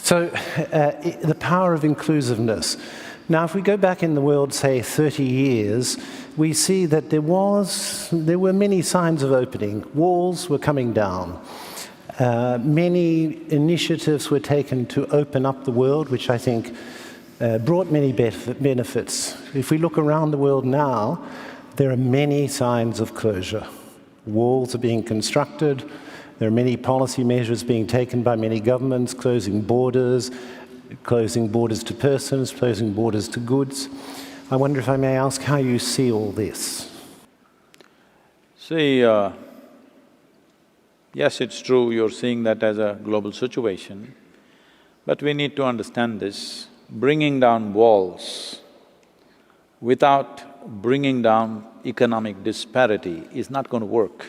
So, the power of inclusiveness. Now, if we go back in the world, say, 30 years, we see that there were many signs of opening. Walls were coming down. Many initiatives were taken to open up the world, which I think brought many benefits. If we look around the world now, there are many signs of closure. Walls are being constructed. There are many policy measures being taken by many governments, closing borders to persons, closing borders to goods. I wonder if I may ask how you see all this. See, yes, it's true, you're seeing that as a global situation, but we need to understand this. Bringing down walls without bringing down economic disparity is not going to work.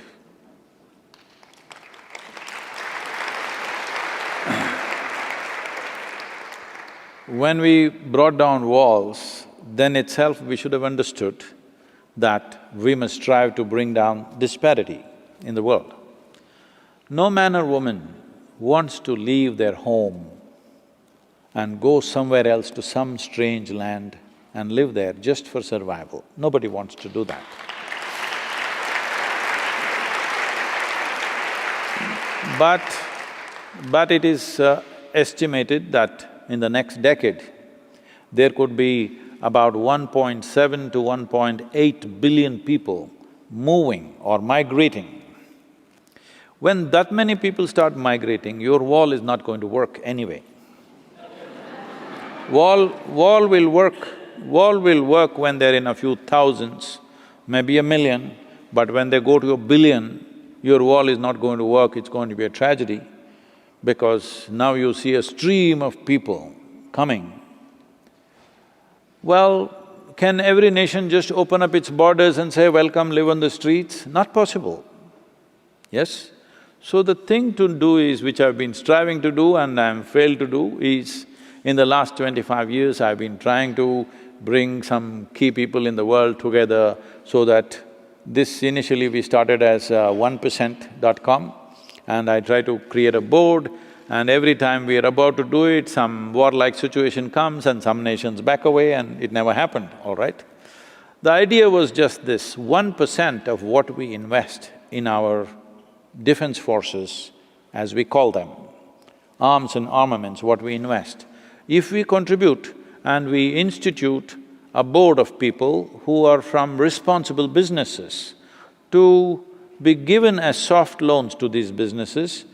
When we brought down walls, then itself we should have understood that we must strive to bring down disparity in the world. No man or woman wants to leave their home and go somewhere else to some strange land and live there just for survival. Nobody wants to do that. But it is estimated that in the next decade, there could be about 1.7 to 1.8 billion people moving or migrating. When that many people start migrating, your wall is not going to work anyway. Wall will work when they're in a few thousands, maybe a million, but when they go to a billion, your wall is not going to work, it's going to be a tragedy. Because now you see a stream of people coming. Well, can every nation just open up its borders and say, welcome, live on the streets? Not possible, yes? So the thing to do is, which I've been striving to do and I'm failed to do, is in the last 25 years I've been trying to bring some key people in the world together so that this initially we started as 1%.com. And I try to create a board, and every time we are about to do it, some warlike situation comes and some nations back away and it never happened, all right? The idea was just this, 1% of what we invest in our defense forces, as we call them, arms and armaments, what we invest, if we contribute and we institute a board of people who are from responsible businesses to be given as soft loans to these businesses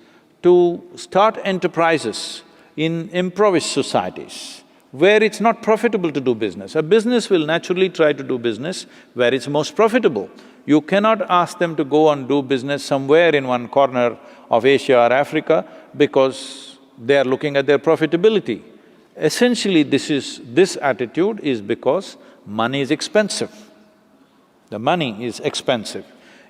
to start enterprises in impoverished societies where it's not profitable to do business. A business will naturally try to do business where it's most profitable. You cannot ask them to go and do business somewhere in one corner of Asia or Africa because they are looking at their profitability. Essentially, this attitude is because money is expensive. The money is expensive.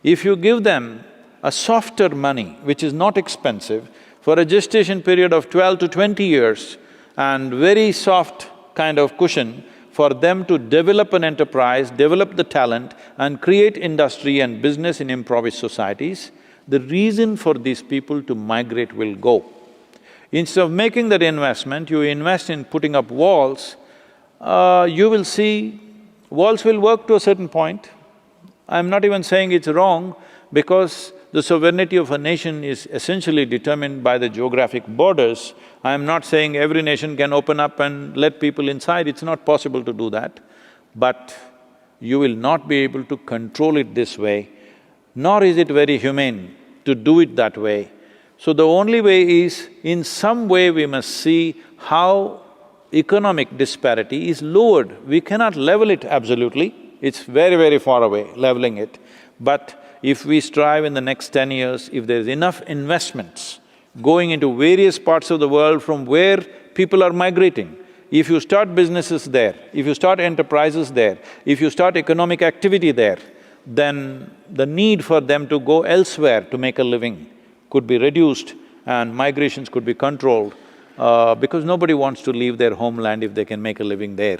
If you give them a softer money, which is not expensive, for a gestation period of 12 to 20 years and very soft kind of cushion for them to develop an enterprise, develop the talent and create industry and business in impoverished societies, the reason for these people to migrate will go. Instead of making that investment, you invest in putting up walls, you will see walls will work to a certain point. I'm not even saying it's wrong because the sovereignty of a nation is essentially determined by the geographic borders. I'm not saying every nation can open up and let people inside, it's not possible to do that. But you will not be able to control it this way, nor is it very humane to do it that way. So the only way is, in some way we must see how economic disparity is lowered. We cannot level it absolutely, it's very, very far away, leveling it. But if we strive in the next 10 years, if there's enough investments going into various parts of the world from where people are migrating, if you start businesses there, if you start enterprises there, if you start economic activity there, then the need for them to go elsewhere to make a living could be reduced and migrations could be controlled because nobody wants to leave their homeland if they can make a living there.